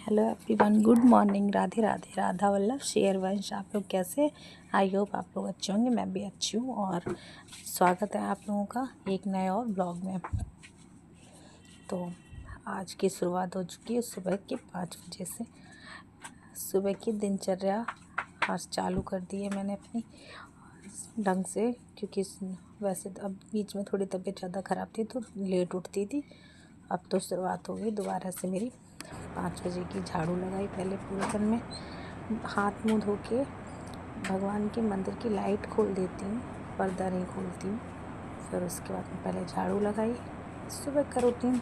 Hello everyone, good morning. Radhe Radhe. Radha Vallabh share वंश। आप लोग कैसे? आई होप आप लोग अच्छे होंगे। मैं भी अच्छी हूँ और स्वागत है आप लोगों का एक नए और ब्लॉग में। तो आज की शुरुआत हो चुकी है सुबह के 5 बजे से। सुबह की दिनचर्या आज चालू कर दी है मैंने अपनी ढंग से, क्योंकि वैसे तो अब बीच में थोड़ी तबीयत ज़्यादा ख़राब थी तो लेट उठती थी। अब तो शुरुआत हो गई दोबारा से मेरी। 5 बजे की झाड़ू लगाई पहले पूरे दिन में, हाथ मुँह धो के भगवान के मंदिर की लाइट खोल देती हूँ, पर्दा नहीं खोलती हूँ। फिर उसके बाद में पहले झाड़ू लगाई। सुबह का रूटीन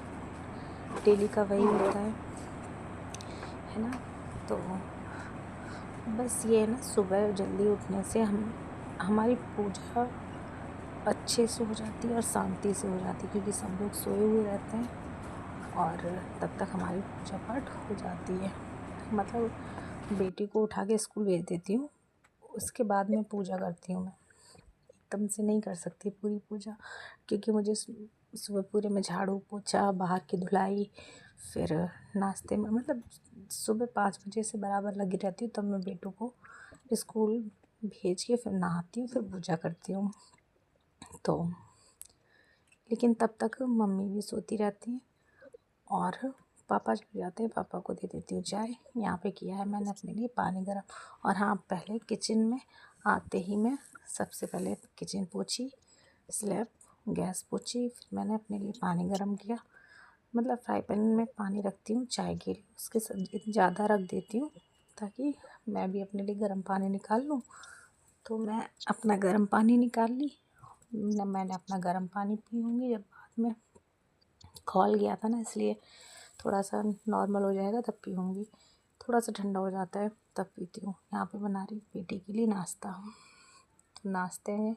डेली का वही होता है ना। तो बस ये है ना, सुबह जल्दी उठने से हमारी पूजा अच्छे से हो जाती है और शांति से हो जाती है, क्योंकि सब लोग सोए हुए रहते हैं और तब तक हमारी पूजा पाठ हो जाती है। मतलब बेटी को उठा के स्कूल भेज देती हूँ, उसके बाद में पूजा करती हूँ। मैं एकदम से नहीं कर सकती पूरी पूजा, क्योंकि मुझे सुबह पूरे में झाड़ू पोछा, बाहर की धुलाई, फिर नाश्ते में, मतलब सुबह 5 बजे से बराबर लगी रहती हूँ। तब मैं बेटों को स्कूल भेज के फिर नहाती हूँ, फिर पूजा करती हूँ। तो लेकिन तब तक मम्मी भी सोती रहती हैं और पापा जब जाते हैं पापा को दे देती हूँ चाय। यहाँ पे किया है मैंने अपने लिए पानी गर्म। और हाँ, पहले किचन में आते ही मैं सबसे पहले किचन पोछी, स्लैब गैस पोछी, फिर मैंने अपने लिए पानी गर्म किया। मतलब फ्राई पैन में पानी रखती हूँ चाय के लिए, उसके ज़्यादा रख देती हूँ ताकि मैं भी अपने लिए गर्म पानी निकाल लूँ। तो मैं अपना गर्म पानी निकाल ली। मैंने अपना गर्म पानी पीऊँगी जब बाद में खौल गया था ना, इसलिए थोड़ा सा नॉर्मल हो जाएगा तब पीऊँगी। थोड़ा सा ठंडा हो जाता है तब पीती हूँ। यहाँ पे बना रही बेटी के लिए नाश्ता। तो नाश्ते में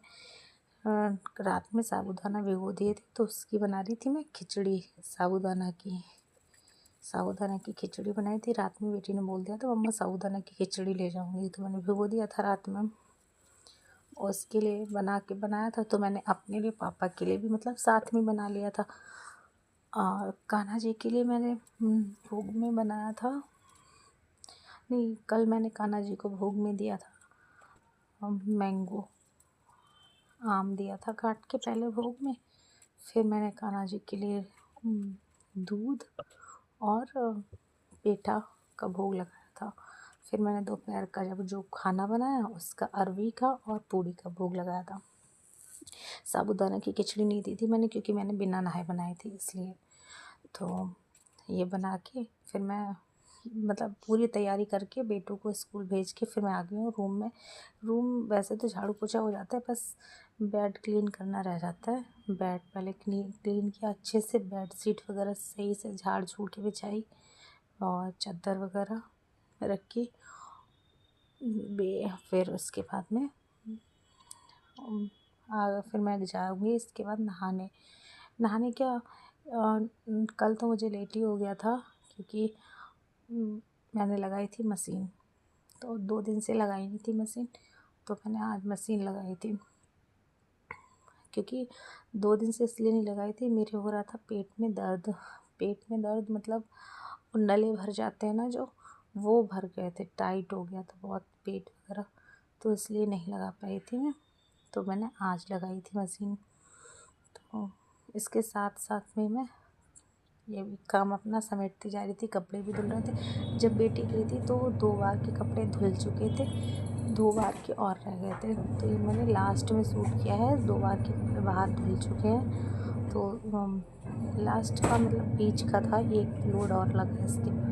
रात में साबूदाना भिगो दिए थे, तो उसकी बना रही थी मैं खिचड़ी। साबूदाना की खिचड़ी बनाई थी। रात में बेटी ने बोल दिया तो मम्मा साबूदाना की खिचड़ी ले जाऊँगी, तो मैंने भिगो दिया था रात में। उसके लिए बनाया था, तो मैंने अपने लिए पापा के लिए भी मतलब साथ में बना लिया था। कान्हा जी के लिए मैंने भोग में बनाया था। नहीं, कल मैंने कान्हा जी को भोग में दिया था मैंगो आम दिया था काट के पहले भोग में। फिर मैंने कान्हा जी के लिए दूध और पेठा का भोग लगाया था। फिर मैंने दोपहर का जब जो खाना बनाया उसका अरवी का और पूड़ी का भोग लगाया था। साबूदाना की खिचड़ी नहीं दी थी मैंने, क्योंकि मैंने बिना नहाए बनाई थी इसलिए। तो ये बना के फिर मैं मतलब पूरी तैयारी करके बेटों को स्कूल भेज के फिर मैं आ गई हूँ रूम में। रूम वैसे तो झाड़ू पोछा हो जाता है, बस बेड क्लीन करना रह जाता है। बेड पहले क्लीन किया अच्छे से, बेड शीट वगैरह सही से झाड़ झूड़ के बिछाई और चादर वगैरह रखी। फिर उसके बाद में फिर मैं जाऊँगी इसके बाद नहाने क्या कल तो मुझे लेट ही हो गया था, क्योंकि मैंने लगाई थी मशीन। तो 2 दिन से लगाई नहीं थी मशीन, तो मैंने आज मशीन लगाई थी। क्योंकि 2 दिन से इसलिए नहीं लगाई थी, मेरे हो रहा था पेट में दर्द मतलब नले भर जाते हैं ना जो, वो भर गए थे, टाइट हो गया था बहुत पेट वगैरह, तो इसलिए नहीं लगा पाई थी मैं। तो मैंने आज लगाई थी मशीन। तो इसके साथ साथ में मैं ये भी काम अपना समेटती जा रही थी। कपड़े भी धुल रहे थे। जब बेटी गई थी तो 2 बार के कपड़े धुल चुके थे, 2 बार के और रह गए थे। तो ये मैंने लास्ट में सूट किया है, 2 बार के कपड़े बाहर धुल चुके हैं। तो लास्ट का मतलब बीच का था, एक लोड और लगा इसके बाद।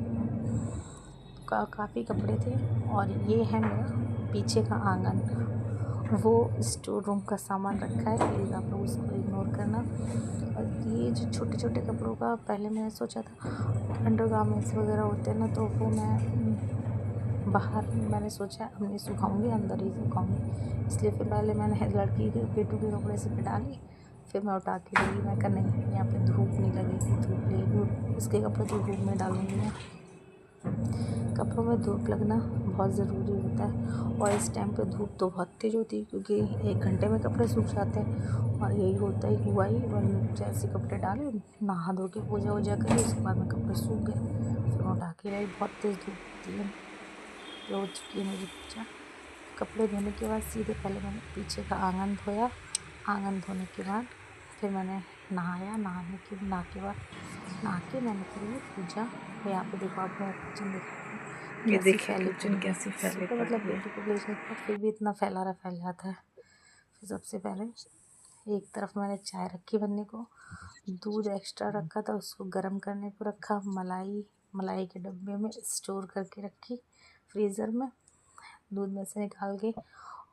काफ़ी कपड़े थे। और ये है मेरा पीछे का आंगन, वो स्टोर रूम का सामान रखा है, प्लीज़ आप लोग उसको इग्नोर करना। और ये जो छोटे छोटे कपड़ों का पहले मैंने सोचा था अंडरगारमेंट्स वगैरह होते हैं ना, तो वो मैं बाहर मैंने सोचा अब नहीं सुखाऊंगी, अंदर ही सुखाऊंगी। इसलिए फिर पहले मैंने लड़की के बेटों के कपड़े से पे डाली, फिर मैं उठा के गई। मैं कहा नहीं, यहाँ पे धूप नहीं लगेगी, धूप लगेगी, इसके कपड़े तो धूप में डालूंगी मैं। कपड़ों में धूप लगना बहुत ज़रूरी होता है, और इस टाइम पे धूप तो बहुत तेज़ होती है क्योंकि 1 घंटे में कपड़े सूख जाते हैं। और यही होता ही हुआ ही, मैंने जैसे कपड़े डाले, नहा धो के पूजा वूजा करी, उसके बाद में कपड़े सूख गए, फिर मैं उठा के लाई। बहुत तेज़ धूप होती है। तो हो चुकी है मेरी पूजा। कपड़े धोने के बाद सीधे पहले मैंने पीछे का आंगन धोया। आंगन धोने के बाद फिर मैंने नहाया। नहा के मैंने करी पूजा। और यहाँ पे देखो आप मेरा किचन दिखा रही हूँ, ये कैसी देखिए फैली किचन पड़ी है। कैसी फैली सुबह पड़ी मतलब है। बेटी को भेजने के बाद फिर भी इतना फैल जाता है। फिर सबसे पहले एक तरफ मैंने चाय रखी बनने को, दूध एक्स्ट्रा रखा था उसको गर्म करने को रखा, मलाई के डब्बे में स्टोर करके रखी फ्रीज़र में, दूध में से निकाल के।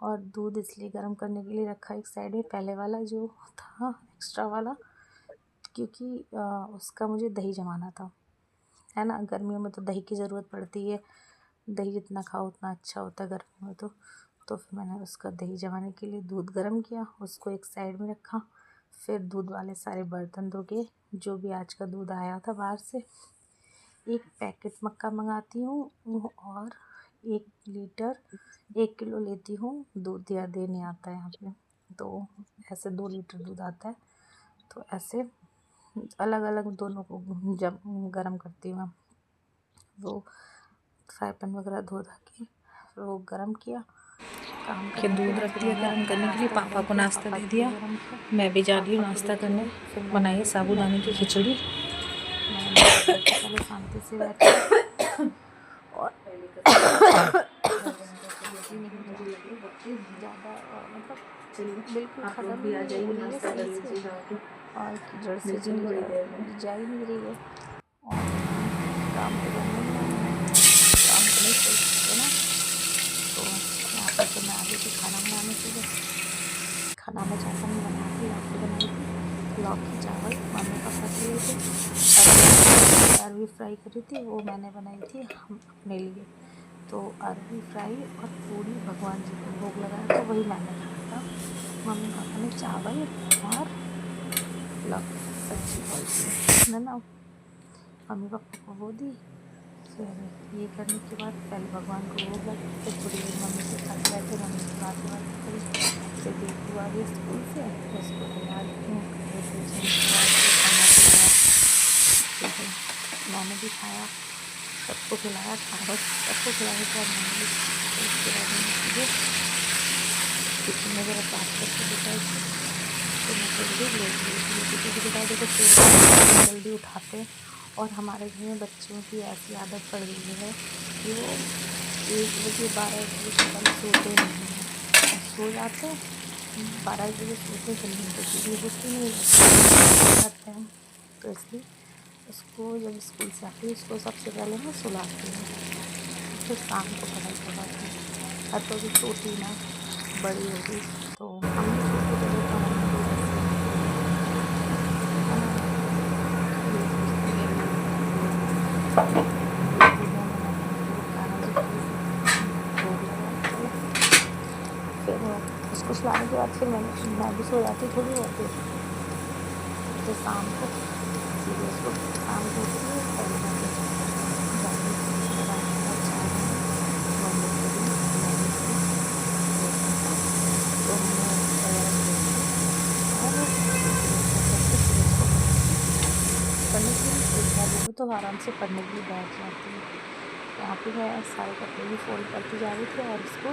और दूध इसलिए गर्म करने के लिए रखा एक साइड में, पहले वाला जो था एक्स्ट्रा वाला, क्योंकि उसका मुझे दही जमाना था, है ना। गर्मियों में तो दही की ज़रूरत पड़ती है, दही जितना खाओ उतना अच्छा होता है गर्मियों में। तो फिर मैंने उसका दही जमाने के लिए दूध गर्म किया, उसको एक साइड में रखा। फिर दूध वाले सारे बर्तन धो के, जो भी आज का दूध आया था बाहर से, एक पैकेट मक्का मंगाती हूँ और 1 किलो लेती हूँ दूध, या देने आता है यहाँ पे, तो ऐसे 2 लीटर दूध आता है। तो ऐसे अलग अलग दोनों को जब गर्म करती हूँ मैं। वो फ्राई पैन वगैरह धो धा के फिर वो गर्म किया। काम कि करने के दूध बाद रख फिर दिया मैंने गर्म अपना करने के लिए, नाश्ता पापा गर्म को किया, नाश्ता पापा दे के लिए दिया। गर्म किया। मैं भी जा रही हूँ पापा के नाश्ता देते करने। हुए फिर मैं बनाइए गई थी साबूदाने की लाइब्रेरी में। खिचड़ी। मैंने नाश्ता करके पहले शांति से बैठी और चीनी की चाय पी। ज़्यादा मतलब बिल्कुल ख़त्म ही नहीं हो रही है सही से, और कि जड़ से चली जा ही नहीं रही है। और काम तो करना ही है, काम तो नहीं छोड़ सकते ना। तो यहाँ पर फिर मैं आ गई थी खाना बनाने के लिए। खाना मैं ज़्यादा नहीं बनाई थी, लौकी बनाई थी। लौकी चावल मम्मी पापा के लिए थे। अरवी फ्राई करी थी, वो मैंने बनाई थी हम अपने लिए। तो अरवी फ्राई और पूड़ी भगवान जी को भोग लगाया था, वही मैंने खाया था। मम्मी पापा ने चावल और लौकी की सब्जी है ना, मम्मी पापा को वो दी। फिर ये करने के बाद पहले भगवान को भोग लगा, फिर थोड़ी देर मम्मी से खा के बैठे, मम्मी से बातें करी। फिर बेटी आ गई स्कूल से, फिर उसको तैयार किया, कपड़े उपड़े चेंज करवा के खाना खिलाया। फिर मैंने भी खाया, सबको खिलाया, सबको खिलाने के बाद मैंने भी खाया। फिर उसके बाद मैंने सीधे किचन में ज़रा साफ करके बिठाई थी। फिर मैं थोड़ी देर लेट गई थी किसी की बिठाई। देखो सुबह जल्दी उठाते हैं, और हमारे घर में बच्चों की ऐसी आदत पड़ गई है कि वो 1 बजे 12-1 बजे से पहले सोते नहीं हैं, और सो जाते हैं 12-1 बजे सोते हैं, फिर नींद तो पूरी होती नहीं है, करते हैं। तो इसलिए उसको जब स्कूल से आती है उसको सबसे पहले मैं सुलाती हूँ, फिर शाम को पढ़ाई करवाती हूँ। अब तो अभी छोटी ना, बड़ी हो गई, तो हम भी छोटे जब थे तो हमने भी ऐसे ही किया है ना। तो ये सोचती हूँ कि ये पूजा में मैंने वो कान्हा जी के लिए भोग लगाया। चलो फिर उसको सुलाने के बाद फिर मैं भी सो जाती थोड़ी बहुत देर। फिर शाम को सीधे उसको शाम को उठती हूँ, पहले जाके जाके किचन में बनाया था, चाय बनाई, मम्मी को दी, मैं भी पी, फिर दोनों ने वगैरह खेल लिया। और फिर ऐसा करके फिर उसको पढ़ने के लिए भेजा, वो भी तो आराम से पढ़ने के लिए बैठ जाती है। यहाँ पे मैं सारे कपड़े भी फोल्ड करती जा रही थी और इसको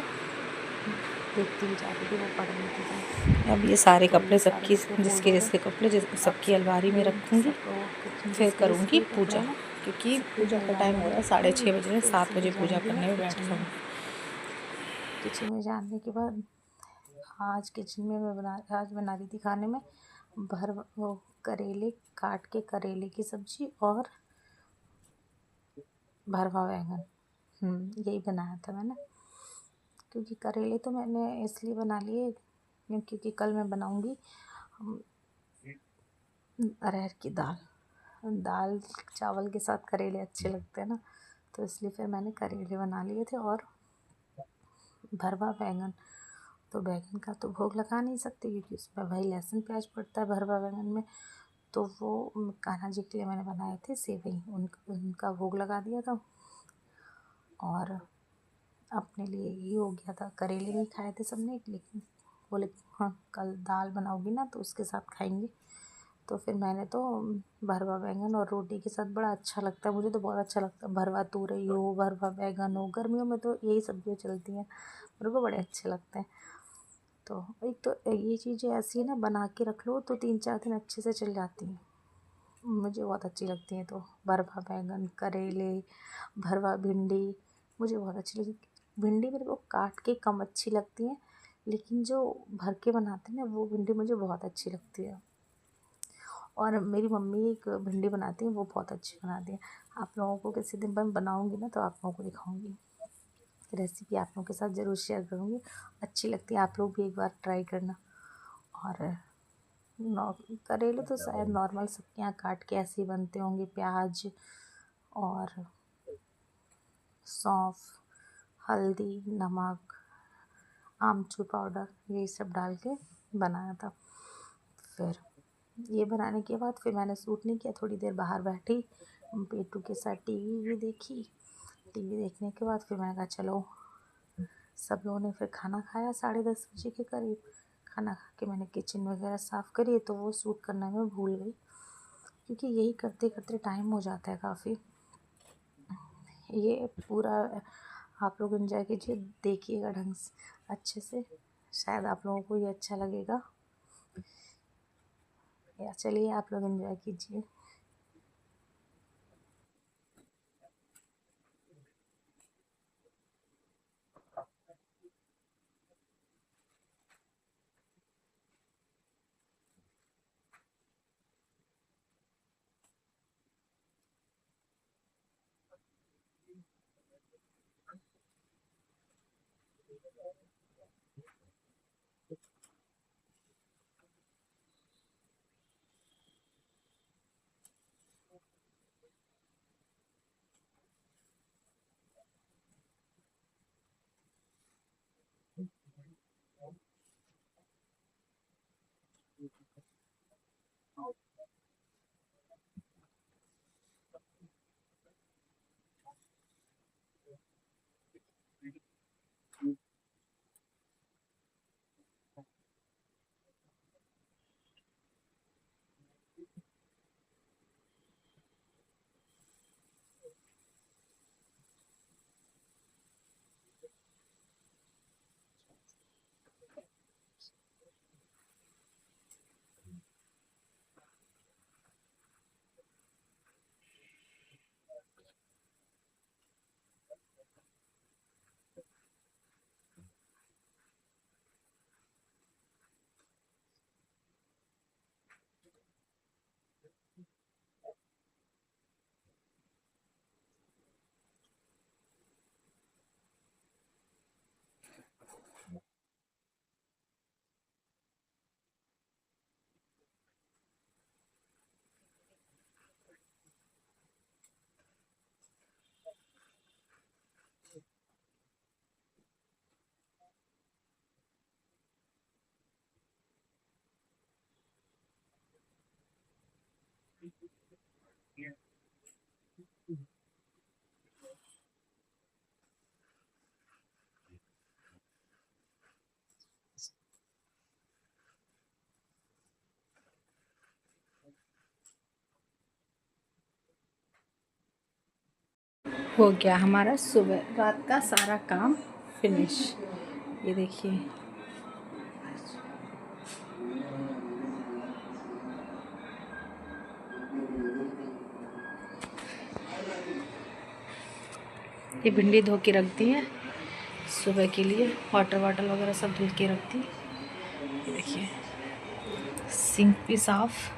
देखती भी जा रही थी, वो पढ़ रही थी तो। अब ये सारे तो ये कपड़े सारे सबकी, कपड़े फोल्ड जिसके हो गए। जिसके कपड़े अब सबकी अलमारी में ये रखूँगी। सब किचन फिर जिसके जिसके करूँगी ये कपड़े पूजा, हैं ना, क्योंकि सबकी पूजा का अलमारी टाइम हो में रहा है, रख दूँगी। 6:30 बज रहे हैं, फिर 7 बजे सीधे पूजा जाऊँगी करने मैं में किचन बैठ में। जाऊँगी। किचन में जाने के बाद आज किचन में आज बना रही थी खाने में वो करेले काट के, करेले की सब्जी और भरवा बैंगन। यही बनाया था मैंने, क्योंकि करेले तो मैंने इसलिए बना लिए क्योंकि कल मैं बनाऊंगी अरहर की दाल चावल के साथ करेले अच्छे लगते हैं ना, तो इसलिए फिर मैंने करेले बना लिए थे। और भरवा बैंगन, तो बैंगन का तो भोग लगा नहीं सकते क्योंकि उसमें भाई लहसुन प्याज पड़ता है भरवा बैंगन में। तो वो कान्हा जी के लिए मैंने बनाए थे सेवई, उनका भोग लगा दिया था। और अपने लिए ये हो गया था। करेले भी खाए थे सबने, लेकिन बोले हाँ कल दाल बनाओगी ना तो उसके साथ खाएंगे। तो फिर मैंने तो भरवा बैंगन और रोटी के साथ, बड़ा अच्छा लगता है मुझे तो, बहुत अच्छा लगता है। भरवा तुरई हो, भरवा बैंगन हो, गर्मियों में तो यही सब्जियाँ चलती हैं, मेरे को बड़े अच्छे लगते हैं। तो एक तो ये चीज़ें ऐसी है ना, बना के रख लो तो 3-4 दिन अच्छे से चल जाती हैं, मुझे बहुत अच्छी लगती हैं। तो भरवा बैंगन, करेले, भरवा भिंडी मुझे बहुत अच्छी लगती। भिंडी मेरे को काट के कम अच्छी लगती है, लेकिन जो भर के बनाते हैं ना वो भिंडी मुझे बहुत अच्छी लगती है। और मेरी मम्मी एक भिंडी बनाती हैं, वो बहुत अच्छी बनाती हैं। आप लोगों को किसी दिन मैं बनाऊँगी ना तो आप लोगों को दिखाऊँगी रेसिपी, आप लोगों के साथ ज़रूर शेयर करूँगी। अच्छी लगती है, आप लोग भी एक बार ट्राई करना। और करेले तो शायद नॉर्मल सबके यहाँ काट के ऐसे ही बनते होंगे, प्याज और सौंफ, हल्दी, नमक, आमचूर पाउडर, यही सब डाल के बनाया था। फिर ये बनाने के बाद फिर मैंने सूट नहीं किया, थोड़ी देर बाहर बैठी, पेटू के साथ टीवी भी देखी। टीवी देखने के बाद फिर मैंने कहा चलो, सब लोगों ने फिर खाना खाया 10:30 बजे के करीब। खाना खा के मैंने किचन वगैरह साफ़ करी, तो वो सूट करना मैं भूल गई, क्योंकि यही करते करते टाइम हो जाता है काफ़ी। ये पूरा आप लोग एंजॉय कीजिए, देखिएगा ढंग से अच्छे से, शायद आप लोगों को ये अच्छा लगेगा। या चलिए आप लोग एंजॉय कीजिए। हो गया हमारा सुबह रात का सारा काम फिनिश। ये देखिए, ये भिंडी धो के रख दी है सुबह के लिए, वाटर वगैरह सब धुल के रख दी। ये देखिए, सिंक भी साफ़,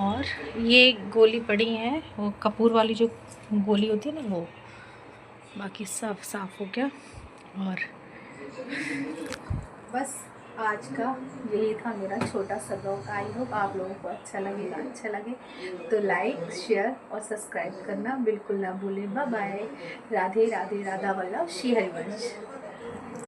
और ये गोली पड़ी है वो कपूर वाली जो गोली होती है ना वो, बाकी सब साफ़ हो गया। और बस आज का यही था मेरा छोटा सा ब्लॉग। आई होप आप लोगों को अच्छा लगेगा। अच्छा लगे तो लाइक, शेयर और सब्सक्राइब करना बिल्कुल ना भूलें। Bye bye. राधे राधे। राधा वल्लभ श्री हरिवंश।